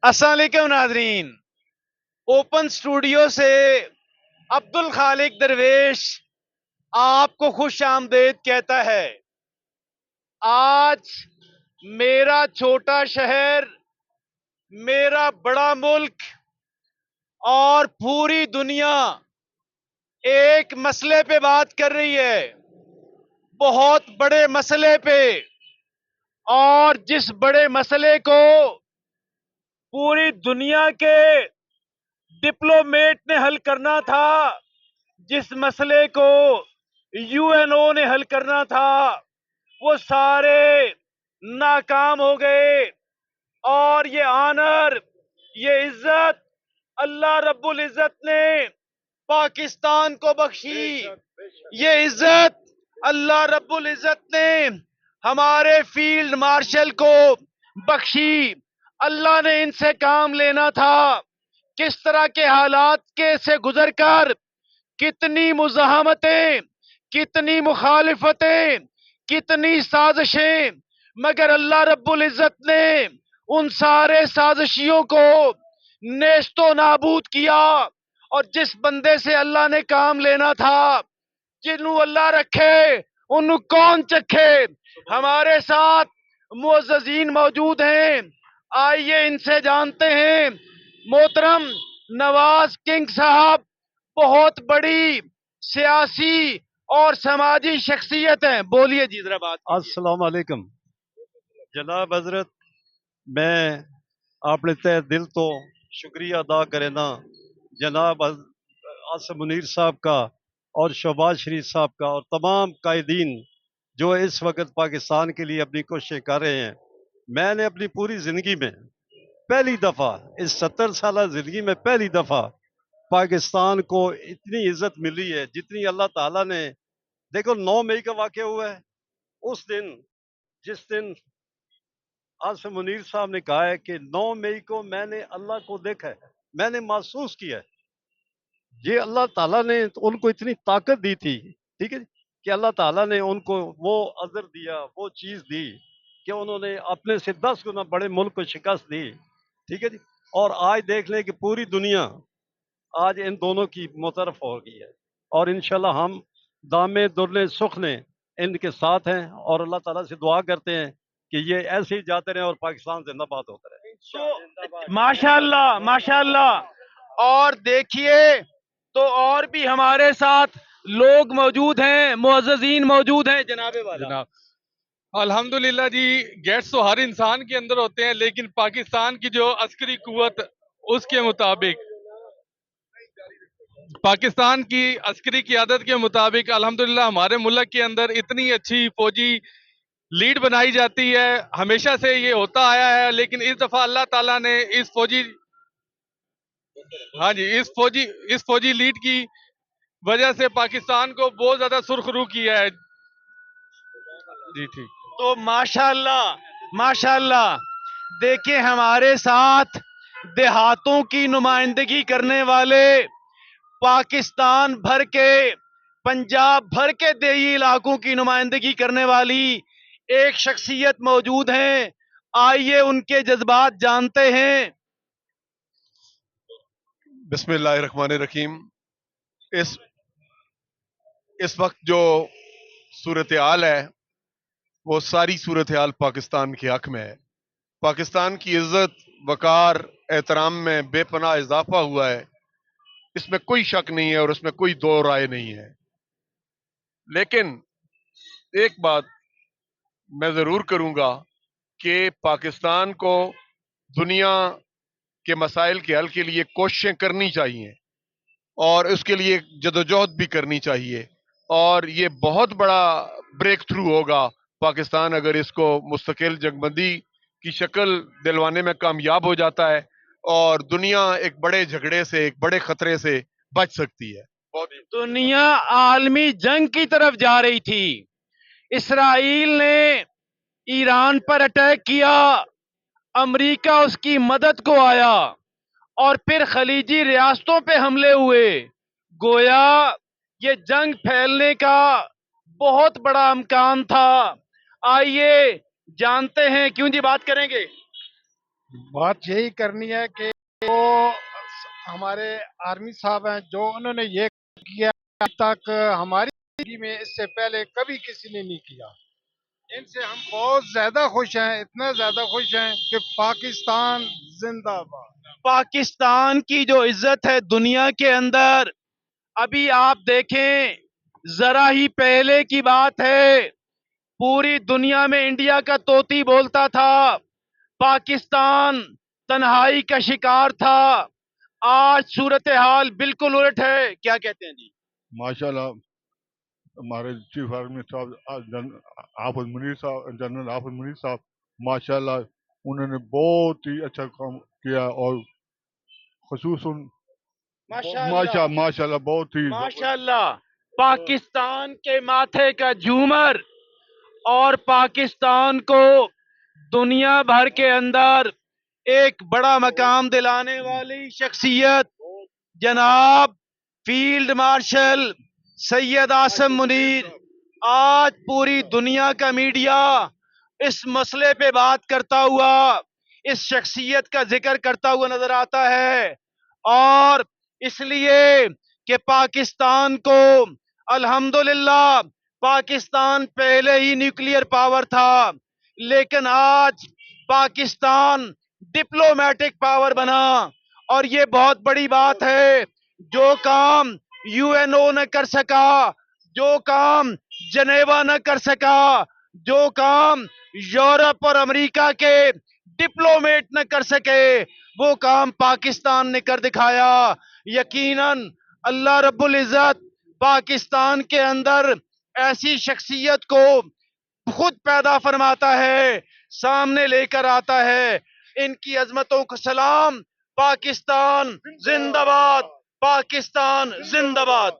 अस्सलाम वालेकुम नाजरीन। ओपन स्टूडियो से अब्दुल खालिक दरवेश आपको खुश आमदेद कहता है। आज मेरा छोटा शहर, मेरा बड़ा मुल्क और पूरी दुनिया एक मसले पे बात कर रही है, बहुत बड़े मसले पे। और जिस बड़े मसले को पूरी दुनिया के डिप्लोमेट ने हल करना था, जिस मसले को यूएनओ ने हल करना था, वो सारे नाकाम हो गए। और ये आनर, ये इज्जत अल्लाह रब्बुल इज्जत ने पाकिस्तान को बख्शी। ये इज्जत अल्लाह रब्बुल इज्जत ने हमारे फील्ड मार्शल को बख्शी। अल्लाह ने इनसे काम लेना था। किस तरह के हालात के से गुजरकर, कितनी मुज़ाहमतें, कितनी मुखालिफतें, कितनी साजिशें, मगर अल्लाह रब्बुल इज्जत ने उन सारे साजिशियों को नेस्तो नाबूद किया। और जिस बंदे से अल्लाह ने काम लेना था, जिन्हों अल्लाह रखे उन्हों कौन चखे। हमारे साथ मुअज़्ज़ज़ीन मौजूद हैं, आइए इनसे जानते हैं। मोहतरम नवाज किंग साहब बहुत बड़ी सियासी और समाजी शख्सियत है, बोलिए जी जरा बात। अस्सलाम वालेकुम जनाब हजरत, मैं अपने तहे दिल तो शुक्रिया अदा करेना जनाब आसिम मुनीर साहब का और शहबाज शरीफ साहब का और तमाम कायदीन जो इस वक्त पाकिस्तान के लिए अपनी कोशिशें कर रहे हैं। मैंने अपनी पूरी ज़िंदगी में पहली दफ़ा, इस 70 साल ज़िंदगी में पहली दफ़ा पाकिस्तान को इतनी इज्जत मिली है जितनी अल्लाह ताला ने। देखो, 9 मई का वाक़या हुआ है। उस दिन, जिस दिन आसिम मुनीर साहब ने कहा है कि 9 मई को मैंने अल्लाह को देखा है, मैंने महसूस किया है, ये अल्लाह ताला ने उनको इतनी ताकत दी थी, ठीक है, कि अल्लाह ताला ने उनको वो अजर दिया, वो चीज़ दी कि उन्होंने अपने से 10 गुना बड़े मुल्क को शिकस्त दी, ठीक है जी। और आज देख लें कि पूरी दुनिया आज इन दोनों की मुतरफ हो गई है, और इंशाल्लाह हम दामे दुरने सुखने इनके साथ हैं, और अल्लाह ताला से दुआ करते हैं कि ये ऐसे ही जाते रहें और पाकिस्तान जिंदाबाद होता रहे। तो माशाल्लाह माशाल्लाह। और देखिए, तो और भी हमारे साथ लोग मौजूद हैं, मुअज़्ज़ज़ीन मौजूद हैं, जनाबे वाला। जनाब, अल्हम्दुलिल्लाह जी। गेट्स तो हर इंसान के अंदर होते हैं, लेकिन पाकिस्तान की जो अस्करी कुव्वत, उसके मुताबिक, पाकिस्तान की अस्करी क़ियादत के मुताबिक अल्हम्दुलिल्लाह हमारे मुल्क के अंदर इतनी अच्छी फौजी लीड बनाई जाती है। हमेशा से ये होता आया है, लेकिन इस दफा अल्लाह ताला ने इस फौजी, हाँ जी, इस फौजी लीड की वजह से पाकिस्तान को बहुत ज्यादा सुरखरू किया है जी। ठीक। तो माशाल्लाह माशाल्लाह। देखिए, हमारे साथ देहातों की नुमाइंदगी करने वाले, पाकिस्तान भर के, पंजाब भर के देही इलाकों की नुमाइंदगी करने वाली एक शख्सियत मौजूद हैं। आइए उनके जज्बात जानते हैं। बिस्मिल्लाहिर्रहमानिर्रहीम। इस इस वक्त जो सूरत हाल है, वो सारी सूरत हाल पाकिस्तान के हक में है। पाकिस्तान की इज्जत, वकार, एहतराम में बेपनाह इजाफा हुआ है, इसमें कोई शक नहीं है और इसमें कोई दो राय नहीं है। लेकिन एक बात मैं ज़रूर करूँगा कि पाकिस्तान को दुनिया के मसाइल के हल के लिए कोशिशें करनी चाहिए और उसके लिए जदोजहद भी करनी चाहिए। और ये बहुत बड़ा ब्रेक थ्रू होगा पाकिस्तान अगर इसको मुस्तकिल जंगबंदी की शक्ल दिलवाने में कामयाब हो जाता है, और दुनिया एक बड़े झगड़े से, एक बड़े खतरे से बच सकती है। दुनिया आलमी जंग की तरफ जा रही थी। इसराइल ने ईरान पर अटैक किया, अमेरिका उसकी मदद को आया, और फिर खलीजी रियासतों पे हमले हुए। गोया ये जंग फैलने का बहुत बड़ा इम्कान था। आइए जानते हैं, क्यों जी बात करेंगे। بات یہی کرنی ہے کہ وہ ہمارے آرمی صاحب ہیں جو انہوں نے یہ کیا اب تک ہماری زندگی میں اس سے پہلے کبھی کسی نے نہیں کیا. ان سے ہم بہت زیادہ خوش ہیں، اتنا زیادہ خوش ہیں کہ پاکستان زندہ باد. پاکستان کی جو عزت ہے دنیا کے اندر، ابھی آپ دیکھیں، ذرا ہی پہلے کی بات ہے، پوری دنیا میں انڈیا کا طوطی بولتا تھا، پاکستان تنہائی کا شکار تھا. آج صورتحال بالکل الٹ ہے. کیا کہتے ہیں جی؟ ماشاء اللہ ہمارے چیف آرمی صاحب حافظ منیر صاحب، جنرل حافظ منیر صاحب، ماشاء اللہ انہوں نے بہت ہی اچھا کام کیا، اور خصوصاً ماشاء اللہ بہت ہی ماشاء اللہ پاکستان کے ماتھے کا جھومر، اور پاکستان کو دنیا بھر کے اندر ایک بڑا مقام دلانے والی شخصیت جناب فیلڈ مارشل سید عاصم منیر. آج پوری دنیا کا میڈیا اس مسئلے پہ بات کرتا ہوا، اس شخصیت کا ذکر کرتا ہوا نظر آتا ہے، اور اس لیے کہ پاکستان کو الحمدللہ، پاکستان پہلے ہی نیوکلیئر پاور تھا، لیکن آج پاکستان ڈپلومیٹک پاور بنا. اور یہ بہت بڑی بات ہے. جو کام یو این او نہ کر سکا، جو کام جنیوا نہ کر سکا، جو کام یورپ اور امریکہ کے ڈپلومیٹ نہ کر سکے، وہ کام پاکستان نے کر دکھایا. یقیناً اللہ رب العزت پاکستان کے اندر ایسی شخصیت کو خود پیدا فرماتا ہے، سامنے لے کر آتا ہے. ان کی عظمتوں کو سلام. پاکستان زندہ باد، پاکستان زندہ باد.